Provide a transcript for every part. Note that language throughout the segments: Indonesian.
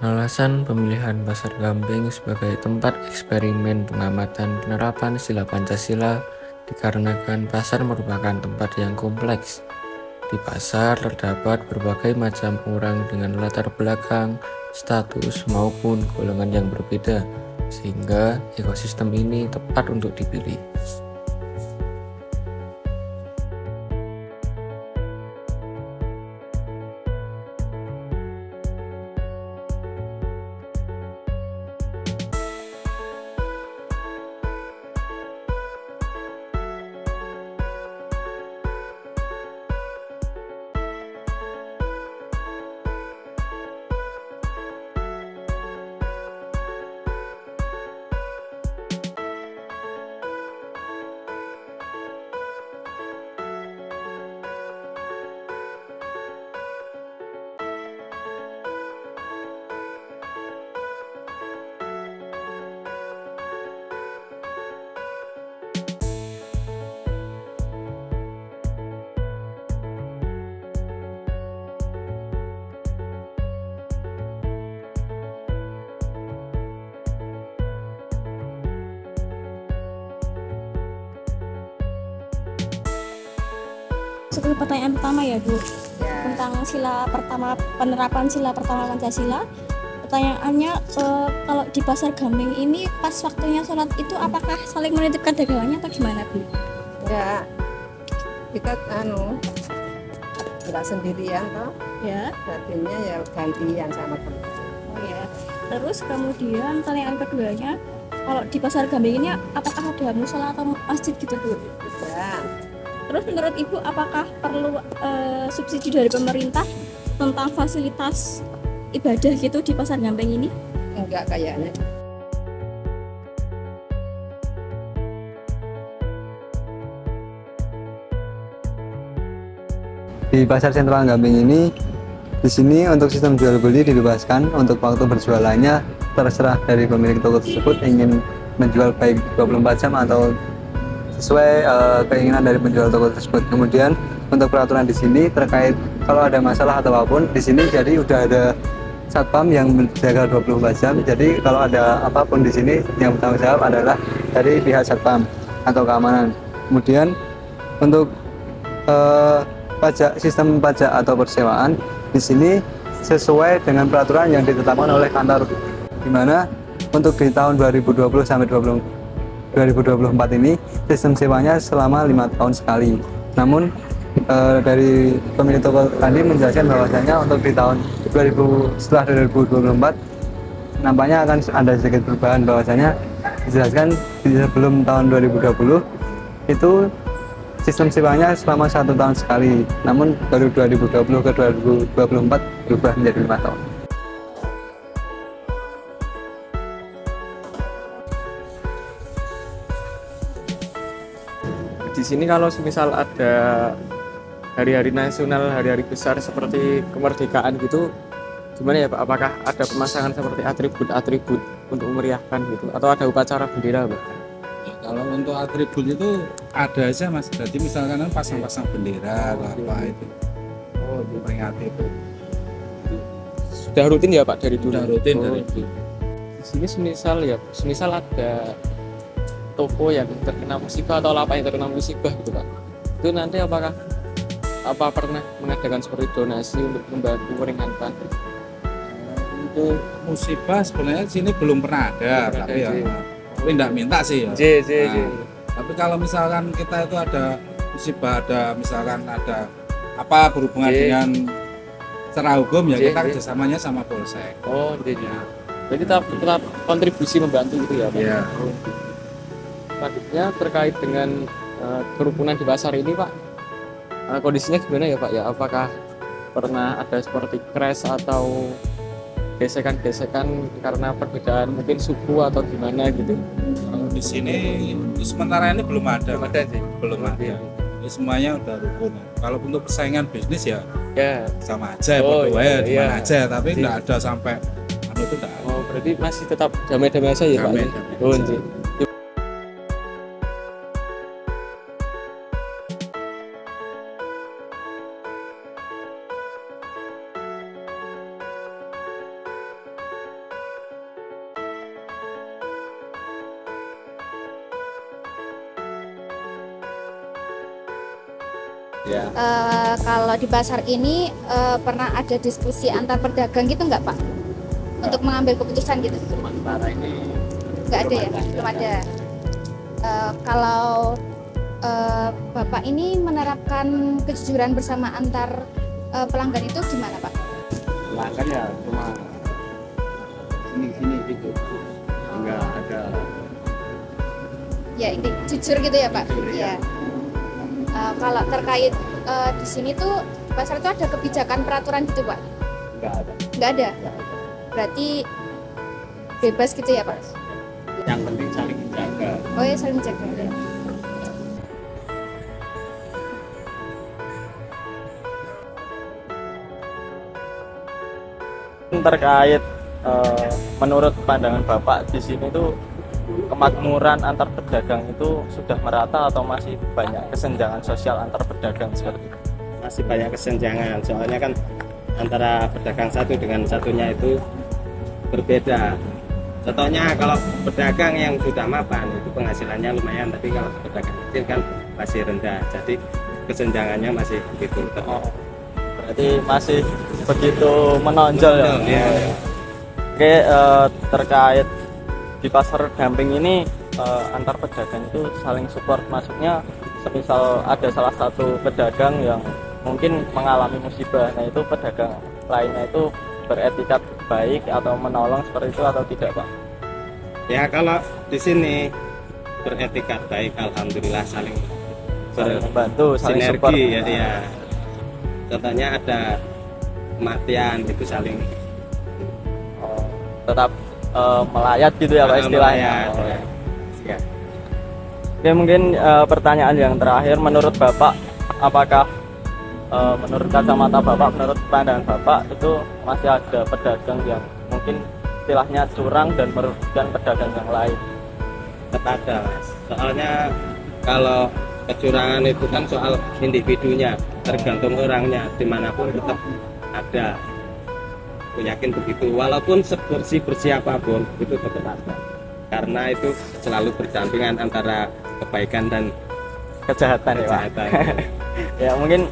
Alasan pemilihan Pasar Gamping sebagai tempat eksperimen pengamatan penerapan sila Pancasila dikarenakan pasar merupakan tempat yang kompleks. Di pasar terdapat berbagai macam orang dengan latar belakang, status, maupun golongan yang berbeda, sehingga ekosistem ini tepat untuk dipilih. Seperti pertanyaan pertama ya Bu, Ya, tentang penerapan sila pertama Pancasila. Pertanyaannya, kalau di Pasar Gamping ini pas waktunya sholat itu apakah saling menitipkan dagangannya atau gimana Bu? enggak. Kita enggak sendirian toh. Ya, Artinya ya gantian sama teman. oh ya. Terus kemudian pertanyaan keduanya, kalau di Pasar Gamping ini apakah ada musola atau masjid gitu Bu? Ya, Terus menurut Ibu apakah perlu subsidi dari pemerintah tentang fasilitas ibadah gitu di Pasar Gamping ini? enggak kayaknya. Di Pasar Sentral Gamping ini, di sini untuk sistem jual beli dibebaskan. Untuk waktu berjualannya terserah dari pemilik toko tersebut ingin menjual baik 24 jam atau sesuai keinginan dari penjual toko tersebut. Kemudian untuk peraturan di sini terkait kalau ada masalah atau apapun di sini, jadi udah ada satpam yang menjaga 24 jam. Jadi kalau ada apapun di sini yang bertanggung jawab adalah dari pihak satpam atau keamanan. Kemudian untuk sistem pajak atau persewaan di sini sesuai dengan peraturan yang ditetapkan oleh kantor, di mana untuk di tahun 2020 sampai 2024 ini sistem sewanya selama 5 tahun sekali. Namun dari pemilik toko tadi menjelaskan bahwasanya untuk di tahun setelah 2024 nampaknya akan ada sedikit perubahan, bahwasanya dijelaskan sebelum tahun 2020 itu sistem sewanya selama 1 tahun sekali, namun dari 2020 ke 2024 berubah menjadi 5 tahun. Di sini kalau misal ada hari-hari nasional, hari-hari besar seperti kemerdekaan gitu, gimana ya Pak? Apakah ada pemasangan seperti atribut-atribut untuk memeriahkan gitu, atau ada upacara bendera Pak? Ya, kalau untuk atribut itu ada aja Mas, jadi misalkan kan pasang-pasang bendera atau apa itu, memperingati itu. Sudah rutin ya Pak dari dulu? Sudah rutin Oh, dari dulu. di sini semisal ada toko yang terkena musibah atau lapak yang terkena musibah gitu Pak, itu nanti apa pernah mengadakan seperti donasi untuk membantu meringankan? Untuk musibah sebenarnya di sini belum pernah ada, Belum pernah tapi ada, ya, Ji. tapi enggak minta sih ya. J. Tapi kalau misalkan kita itu ada musibah, ada misalkan ada apa berhubungan J. dengan secara hukum ya, J. kita kerjasamanya sama Polsek. Oh, jadi tetap kontribusi membantu gitu ya Pak? Iya. Oh. Selanjutnya terkait dengan kerukunan di pasar ini Pak, kondisinya gimana ya Pak ya? Apakah pernah ada seperti crash atau gesekan-gesekan karena perbedaan mungkin suku atau gimana gitu? Kalau di sini sementara ini belum ada. Belum ada sih. Belum ada. Ini semuanya udah rukun. Kalau untuk persaingan bisnis ya Ya. sama aja, Oh, bodoh iya, aja, di mana iya. aja, tapi Iya. enggak ada sampai itu enggak ada. Oh, berarti masih tetap damai-damai saja ya Pak? Damai-damai Oh, aja. Ji. Ya. Kalau di pasar ini pernah ada diskusi antar pedagang gitu nggak Pak? Untuk mengambil keputusan gitu? Sementara ini Nggak ada ya? Belum ada. Kalau Bapak ini menerapkan kejujuran bersama antar pelanggan itu gimana Pak? pelanggan ya cuma sini gitu, nggak ada. Ya ini jujur gitu ya Pak? Jujur, ya. Kalau terkait di sini tuh di pasar itu ada kebijakan peraturan gitu Pak? Nggak ada. Nggak ada? Berarti bebas gitu ya Pak? Yang penting saling menjaga. Oh ya saling jaga. Terkait menurut pandangan Bapak di sini tuh kemakmuran antar pedagang itu sudah merata atau masih banyak kesenjangan sosial antar pedagang seperti itu? Masih banyak kesenjangan, soalnya kan antara pedagang satu dengan satunya itu berbeda. Contohnya kalau pedagang yang sudah mapan itu penghasilannya lumayan, tapi kalau pedagang kecil kan masih rendah, jadi kesenjangannya masih begitu. Berarti masih begitu menonjol ya? Ya. Oke, terkait di pasar Gamping ini antar pedagang itu saling support, maksudnya semisal ada salah satu pedagang yang mungkin mengalami musibah, nah itu pedagang lainnya itu beretikat baik atau menolong seperti itu atau tidak Pak? Ya kalau di sini beretikat baik, alhamdulillah saling Membantu, saling support. sinergi ya. Contohnya ada kematian itu saling Tetap melayat gitu ya Pak istilahnya. melayat, ya. Oke, mungkin pertanyaan yang terakhir, menurut Bapak apakah menurut kacamata Bapak, menurut pandangan Bapak itu masih ada pedagang yang mungkin istilahnya curang dan merugikan pedagang yang lain? Tetap ada Mas, soalnya kalau kecurangan itu kan soal individunya, tergantung orangnya, dimanapun tetap ada. Aku yakin begitu, walaupun sebersih apapun itu tetap ada, karena itu selalu berdampingan antara kebaikan dan Kejahatan ya Pak? kejahatan. Ya mungkin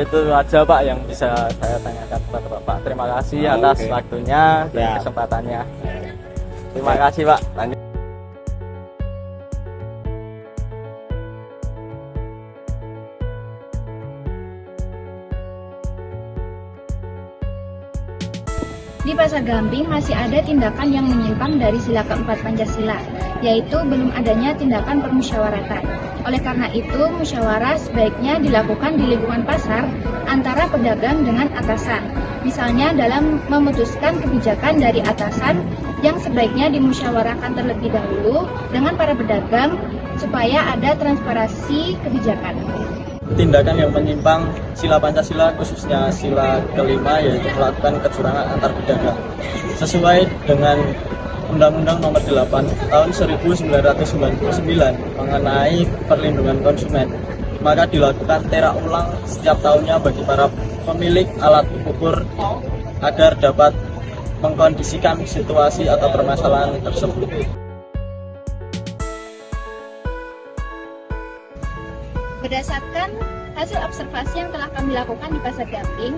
itu aja Pak yang bisa saya tanyakan kepada Bapak. Terima kasih atas Oke. waktunya dan Ya. kesempatannya. Terima kasih Pak. Lanjut. Di Pasar Gamping masih ada tindakan yang menyimpang dari sila keempat Pancasila, yaitu belum adanya tindakan permusyawaratan. Oleh karena itu, musyawarah sebaiknya dilakukan di lingkungan pasar antara pedagang dengan atasan. Misalnya dalam memutuskan kebijakan dari atasan yang sebaiknya dimusyawarahkan terlebih dahulu dengan para pedagang supaya ada transparansi kebijakan. Tindakan yang menyimpang sila Pancasila, khususnya sila kelima, yaitu melakukan kecurangan antar pedagang sesuai dengan Undang-Undang Nomor 8 Tahun 1999 mengenai perlindungan konsumen, maka dilakukan terak ulang setiap tahunnya bagi para pemilik alat ukur agar dapat mengkondisikan situasi atau permasalahan tersebut. Berdasarkan hasil observasi yang telah kami lakukan di Pasar Gamping,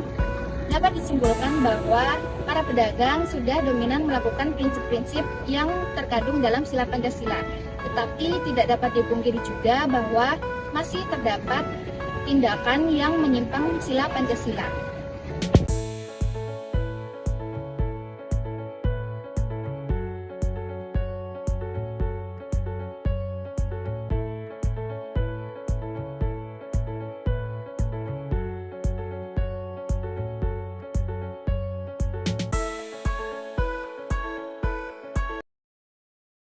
dapat disimpulkan bahwa para pedagang sudah dominan melakukan prinsip-prinsip yang terkandung dalam sila Pancasila. Tetapi tidak dapat dipungkiri juga bahwa masih terdapat tindakan yang menyimpang sila Pancasila.